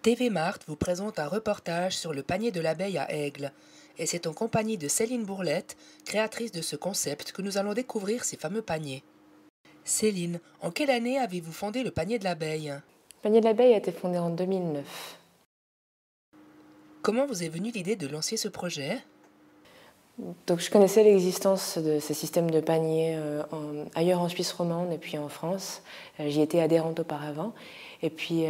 TV Marthe vous présente un reportage sur le panier de l'abeille à Aigle. Et c'est en compagnie de Céline Bourlette, créatrice de ce concept, que nous allons découvrir ces fameux paniers. Céline, en quelle année avez-vous fondé le panier de l'abeille? Le panier de l'abeille a été fondé en 2009. Comment vous est venue l'idée de lancer ce projet? Donc je connaissais l'existence de ces systèmes de paniers ailleurs en Suisse romande et puis en France. J'y étais adhérente auparavant. Et puis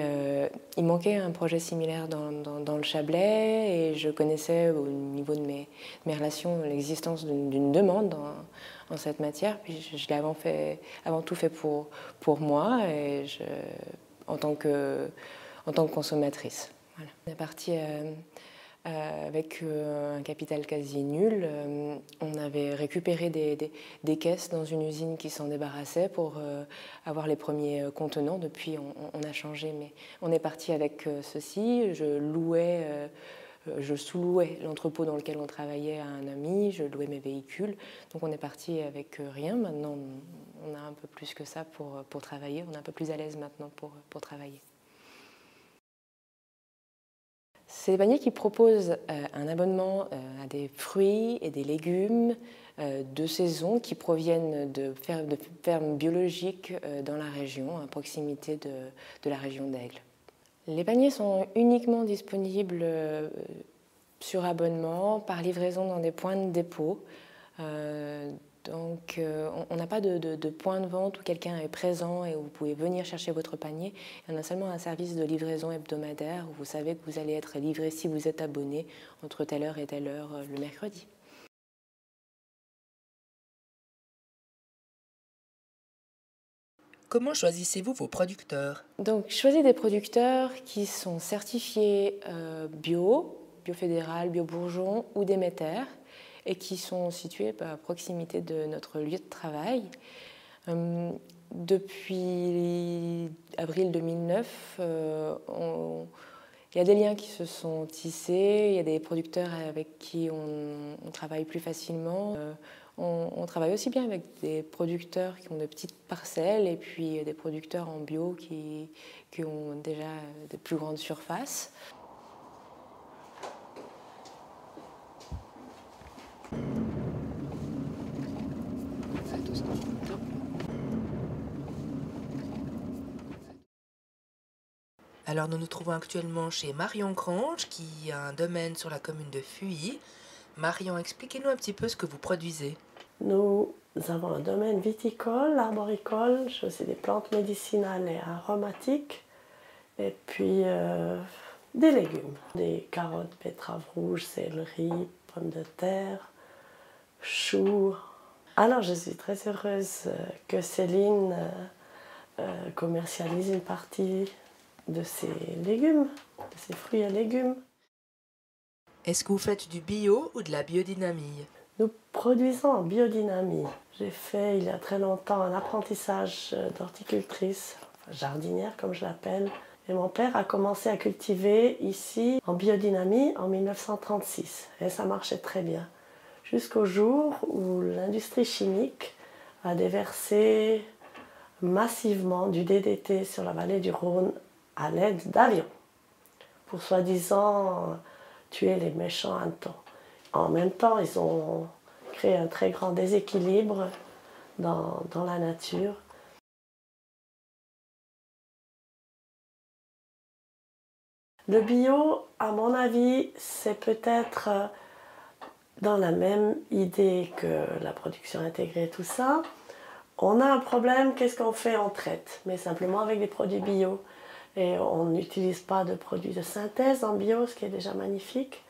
il manquait un projet similaire dans le Chablais et je connaissais au niveau de mes relations l'existence d'une demande en cette matière. Puis je l'ai avant tout fait pour moi et en tant que consommatrice. Voilà. On est parti avec un capital quasi nul. On avait récupéré des caisses dans une usine qui s'en débarrassait pour avoir les premiers contenants. Depuis, on a changé, mais on est parti avec ceci. Je sous-louais l'entrepôt dans lequel on travaillait à un ami, je louais mes véhicules. Donc on est parti avec rien. Maintenant, on a un peu plus que ça pour travailler. On est un peu plus à l'aise maintenant pour travailler. C'est des paniers qui proposent un abonnement à des fruits et des légumes de saison qui proviennent de fermes biologiques dans la région, à proximité de la région d'Aigle. Les paniers sont uniquement disponibles sur abonnement, par livraison dans des points de dépôt. Donc on n'a pas de point de vente où quelqu'un est présent et où vous pouvez venir chercher votre panier. On a seulement un service de livraison hebdomadaire où vous savez que vous allez être livré si vous êtes abonné entre telle heure et telle heure le mercredi. Comment choisissez-vous vos producteurs? Donc je choisis des producteurs qui sont certifiés bio fédéral, bio bourgeon ou Déméter, et qui sont situés à proximité de notre lieu de travail. Depuis avril 2009, il y a des liens qui se sont tissés, il y a des producteurs avec qui on travaille plus facilement. On travaille aussi bien avec des producteurs qui ont de petites parcelles et puis des producteurs en bio qui ont déjà de plus grandes surfaces. Alors nous nous trouvons actuellement chez Marion Grange, qui a un domaine sur la commune de Fuy. Marion, expliquez-nous un petit peu ce que vous produisez. Nous avons un domaine viticole, arboricole, je fais des plantes médicinales et aromatiques, et puis des légumes, des carottes, betteraves rouges, céleri, pommes de terre, choux. Alors je suis très heureuse que Céline commercialise une partie de ses légumes, de ses fruits et légumes. Est-ce que vous faites du bio ou de la biodynamie? Nous produisons en biodynamie. J'ai fait il y a très longtemps un apprentissage d'horticultrice, jardinière comme je l'appelle. Et mon père a commencé à cultiver ici en biodynamie en 1936. Et ça marchait très bien. Jusqu'au jour où l'industrie chimique a déversé massivement du DDT sur la vallée du Rhône à l'aide d'avions, pour soi-disant tuer les méchants hannetons. En même temps, ils ont créé un très grand déséquilibre dans la nature. Le bio, à mon avis, c'est peut-être dans la même idée que la production intégrée, tout ça. On a un problème, qu'est-ce qu'on fait? On traite, mais simplement avec des produits bio. Et on n'utilise pas de produits de synthèse en bio, ce qui est déjà magnifique.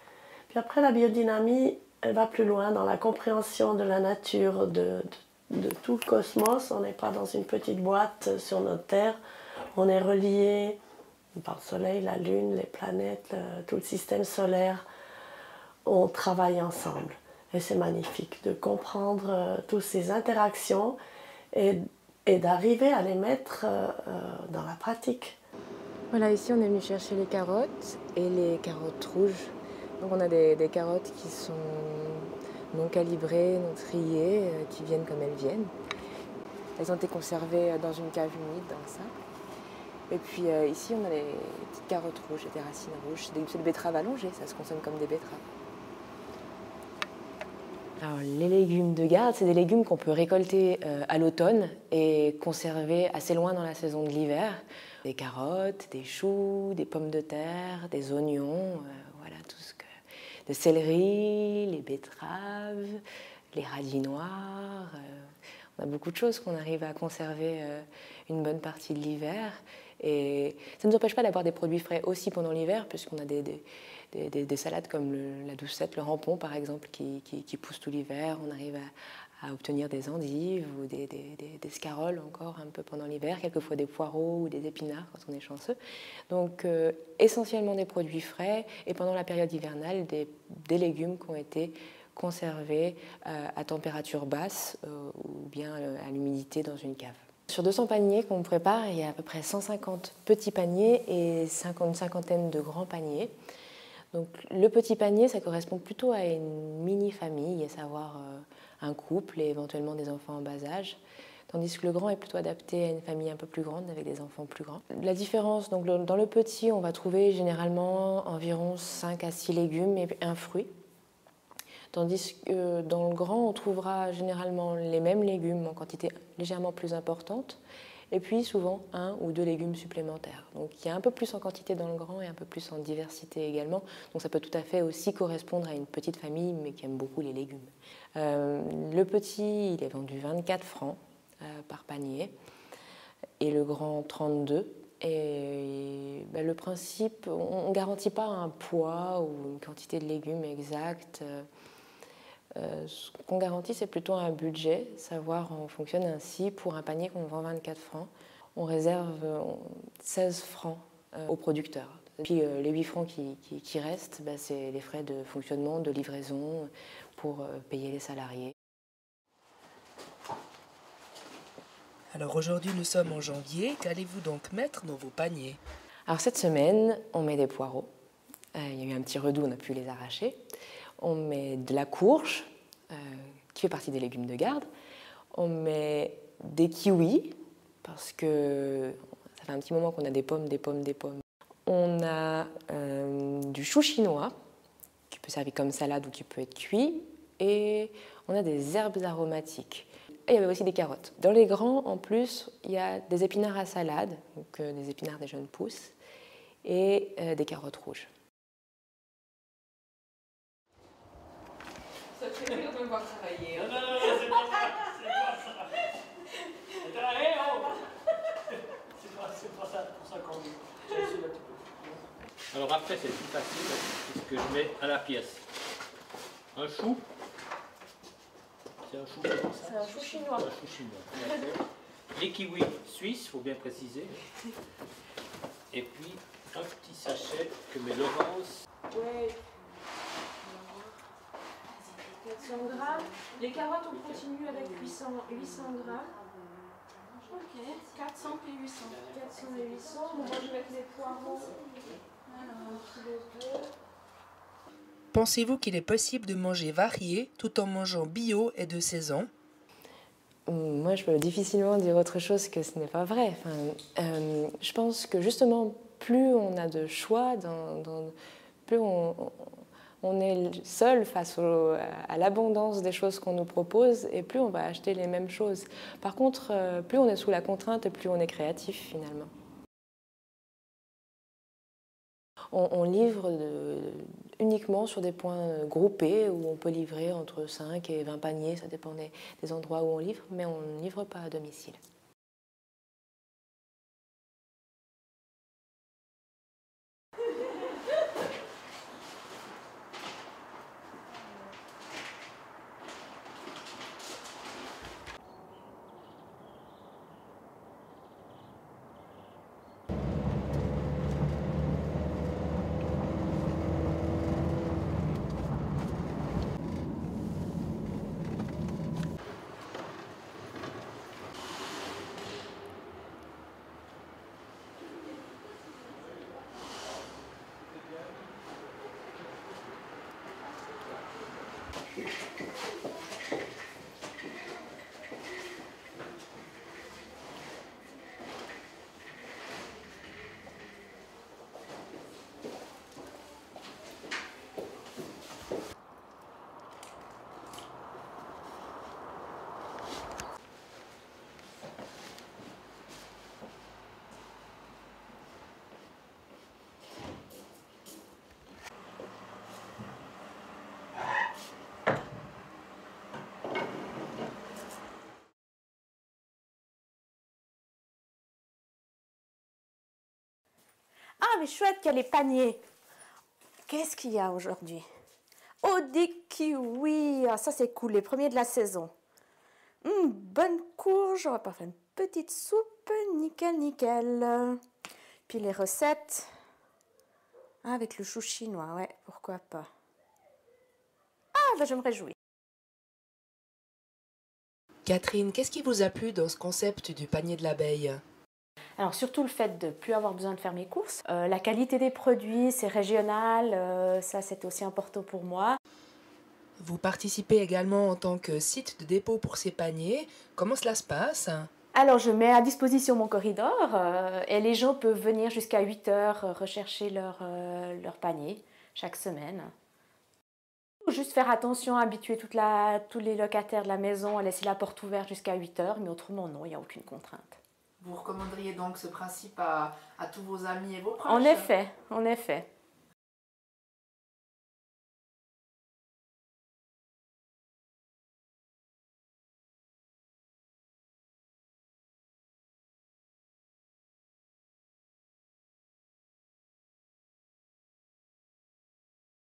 Puis après, la biodynamie, elle va plus loin dans la compréhension de la nature, de tout le cosmos. On n'est pas dans une petite boîte sur notre Terre. On est relié par le Soleil, la Lune, les planètes, tout le système solaire. On travaille ensemble. Et c'est magnifique de comprendre toutes ces interactions et d'arriver à les mettre dans la pratique. Voilà, ici on est venu chercher les carottes et les carottes rouges. Donc on a des carottes qui sont non calibrées, non triées, qui viennent comme elles viennent. Elles ont été conservées dans une cave humide, dans ça. Et puis ici, on a les petites carottes rouges et des racines rouges. C'est des betteraves allongées, ça se consomme comme des betteraves. Alors, les légumes de garde, c'est des légumes qu'on peut récolter à l'automne et conserver assez loin dans la saison de l'hiver. Des carottes, des choux, des pommes de terre, des oignons, voilà tout ce que... de céleri, les betteraves, les radis noirs. On a beaucoup de choses qu'on arrive à conserver une bonne partie de l'hiver. Et ça ne nous empêche pas d'avoir des produits frais aussi pendant l'hiver, puisqu'on a des salades comme la doucette, le rampon par exemple, qui poussent tout l'hiver. On arrive à obtenir des endives ou des scaroles encore un peu pendant l'hiver, quelquefois des poireaux ou des épinards quand on est chanceux. Donc essentiellement des produits frais et pendant la période hivernale des légumes qui ont été conservés à température basse ou bien à l'humidité dans une cave. Sur 200 paniers qu'on prépare, il y a à peu près 150 petits paniers et une cinquantaine de grands paniers. Donc, le petit panier, ça correspond plutôt à une mini-famille, à savoir un couple et éventuellement des enfants en bas âge, tandis que le grand est plutôt adapté à une famille un peu plus grande avec des enfants plus grands. La différence, donc, dans le petit, on va trouver généralement environ 5 à 6 légumes et un fruit. Tandis que dans le grand, on trouvera généralement les mêmes légumes en quantité légèrement plus importante, et puis souvent 1 ou 2 légumes supplémentaires. Donc il y a un peu plus en quantité dans le grand et un peu plus en diversité également. Donc ça peut tout à fait aussi correspondre à une petite famille, mais qui aime beaucoup les légumes. Le petit, il est vendu 24 francs par panier, et le grand 32. Et ben, le principe, on ne garantit pas un poids ou une quantité de légumes exacte. Ce qu'on garantit, c'est plutôt un budget, savoir on fonctionne ainsi. Pour un panier qu'on vend 24 francs, on réserve 16 francs au producteur. Puis les 8 francs qui restent, ben, c'est les frais de fonctionnement, de livraison pour payer les salariés. Alors aujourd'hui nous sommes en janvier, qu'allez-vous donc mettre dans vos paniers? Alors cette semaine, on met des poireaux. Il y a eu un petit redout, on a pu les arracher. On met de la courge, qui fait partie des légumes de garde. On met des kiwis, parce que ça fait un petit moment qu'on a des pommes. On a du chou chinois, qui peut servir comme salade ou qui peut être cuit. Et on a des herbes aromatiques. Et il y avait aussi des carottes. Dans les grands, en plus, il y a des épinards à salade, donc des épinards des jeunes pousses, et des carottes rouges. Ça te fait plaisir de me voir travailler. Hein. Non, c'est pas ça. Allez, c'est pas ça, pour ça qu'on dit. Alors après, c'est plus facile, puisque je mets à la pièce un chou. C'est un chou comment ça? C'est un chou chinois. Un chou chinois. Les kiwis suisses, il faut bien préciser. Et puis un petit sachet que met Laurence. Ouais. 400 grammes. Les carottes, on continue avec 800 grammes. Ok, 400 et 800. 400 et 800. Moi, je vais mettre les poireaux. Alors, Pensez-vous qu'il est possible de manger varié tout en mangeant bio et de saison? moi, je peux difficilement dire autre chose que ce n'est pas vrai. Enfin, je pense que justement, plus on a de choix, plus on est seul face à l'abondance des choses qu'on nous propose et plus on va acheter les mêmes choses. Par contre, plus on est sous la contrainte et plus on est créatif finalement. On livre uniquement sur des points groupés où on peut livrer entre 5 et 20 paniers, ça dépend des endroits où on livre, mais on ne livre pas à domicile. Ah, mais chouette qu'il y a les paniers. Qu'est-ce qu'il y a aujourd'hui? Oh, des kiwis. Ah, ça, c'est cool, les premiers de la saison. Bonne courge. On va pas faire une petite soupe. Nickel, nickel. Puis les recettes. Ah, avec le chou chinois, ouais, pourquoi pas. Ah, ben je me réjouis. Catherine, qu'est-ce qui vous a plu dans ce concept du panier de l'abeille? Alors surtout le fait de ne plus avoir besoin de faire mes courses. La qualité des produits, c'est régional, ça c'est aussi important pour moi. Vous participez également en tant que site de dépôt pour ces paniers. Comment cela se passe? Alors je mets à disposition mon corridor et les gens peuvent venir jusqu'à 8 heures rechercher leur panier chaque semaine. Il faut juste faire attention, habituer tous les locataires de la maison à laisser la porte ouverte jusqu'à 8 heures, mais autrement non, il n'y a aucune contrainte. Vous recommanderiez donc ce principe à tous vos amis et vos proches? En effet, en effet.